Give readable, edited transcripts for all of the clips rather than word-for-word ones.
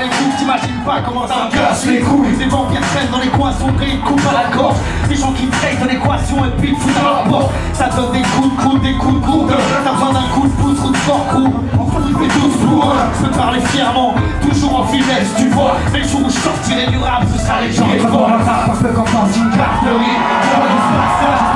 les coups, t'imagines pas comment ça me casse les couilles. Des vampires traînent dans les coins sombrés, ils coupent à la gorge. Des gens qui traitent dans l'équation et puis foutent à la porte. Ça donne des coups de coude, des coups de coude. T'as besoin d'un coup de pouce ou de fort coup. On fait tous pour un. Je peux te parler fièrement, toujours en finesse, tu vois. Mais le jour où je sortirai du rap, ce sera les gens. Et devant le rap, parce que quand on dit une garderie, je vois du passage.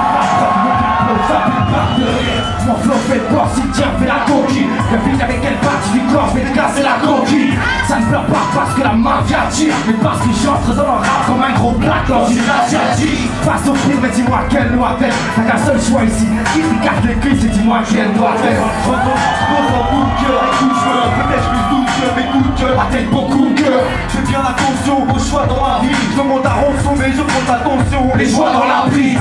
Mon flow fait le corps, s'il tient, fait la coquille. Le beat avec quelle partie du corps, je vais te casser la coquille. Ça ne pleure pas parce que la mafia tire, mais parce que j'entre dans le rap comme un gros black lors d'une asiatique. Face au prix, mais dis-moi quelle doit être. T'as qu'un seul choix ici, qui t'écarte les cuisses et dis-moi quelle doit être. Je recommence en bout de cœur, écoute, peut-être plus doute que mes coups de cœur atteignent beaucoup de cœur. Je fais bien attention aux choix dans la vie. Je demande à ronçon, mais je prends attention les choix dans la vie.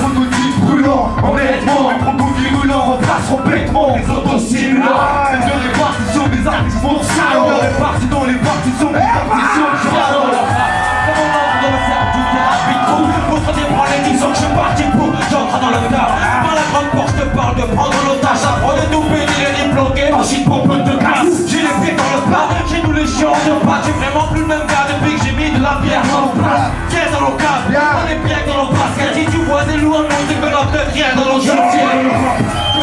Prototype brûlant, honnêtement, les propos virulents remplaceront bêtement les autostimulants. De répartition des artistes pour salon. De répartition dans les partitions des partitions de salon. Comme on entre dans le cercle du thérapie trou. Votre débranle les disons que je suis parti pour. J'entre dans le tas. Par la grande porte, je te parle de prendre l'otage. J'apprends de tout bénir et d'y bloquer. Ensuite pompe de casse. J'ai les pieds dans le plat. J'ai nous les chiens de pas. J'ai vraiment plus le même gars depuis que j'ai mis de la bière dans le plat. Viens dans le câble. On est bien dans le basket. Si tu vois des loups en nom, c'est que la tête rien dans le chantier.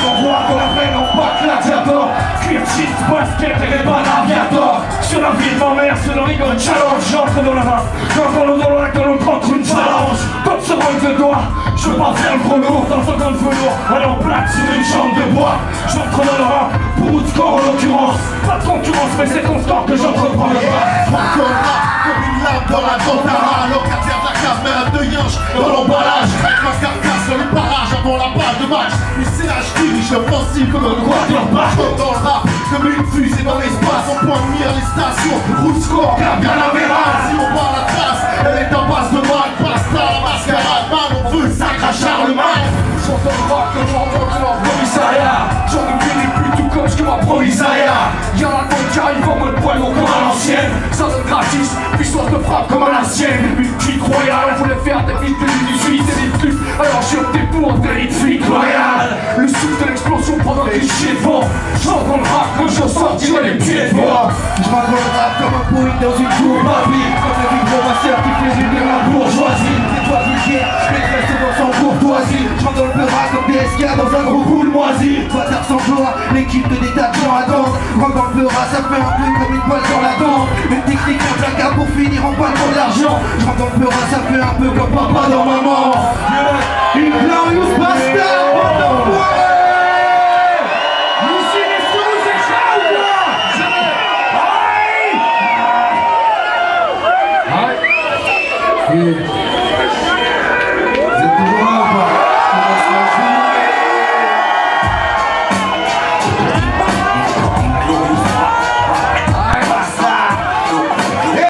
On voit qu'on la peine en pas gladiator. Cuir, jeans, basket et les balles aviator. Sur la vie de ma mère, sur le rigole challenge. J'entre dans la rap, j'entre dans le lac de l'autre contre une challenge. Comme se roule le doigt, je veux pas faire le gros lourd dans un grand velours. Allant plate sur une jambe de bois. J'entre dans le rap, pour de score en l'occurrence. Pas de concurrence, mais c'est constant que j'entreprends le rap. Encore rap, comme une lame dans la Gandara. Locataire de la cave, mais un de yinche dans l'emballage. Avec ma carcasse sur les parages avant la balle de match. Une CH dirige l'offensive comme un quarterback. Dans le rap, comme une fusée dans l'espace. On point de mire les stations, route score, bien la vérage. Si on voit la trace, elle est en base de mal. Passe à la mascarade, man, on veut le sacre à Charlemagne. J'entends le rock comme on rentre en commissariat. J'en oublie les putes tout comme ce que ma promisariat. Y'a la bombe qui arrive en mode poids lourd comme à l'ancienne. Ça donne gratis, puissance de frappe comme à la sienne. Une petite royale, on voulait faire des vies de 2018 et des trucs. Alors j'ai opté pour un délit de flic royal. Le souffle de l'explosion pendant les chiens de vent. J'entre dans le rap quand je sortirai les pieds de moi. Je m'en le rap comme un poète dans une cour babine. Comme le big master qui fait gérer la bourgeoisie. Des toits vulgaires, maîtresse dans son courtoisie. Je rentre dans le rap comme DSK dans un gros boule moisi. Bâtard sans gloire, l'équipe de des tas de gens attendent. Rentre dans le beurre, ça fait un peu comme une poêle dans la dent. Une technique, un placard pour finir en balle pour l'argent. Je rentre dans le beurre, ça fait un peu comme papa dans maman. Une glorious bastard, bande d'enfoirés. Yeah.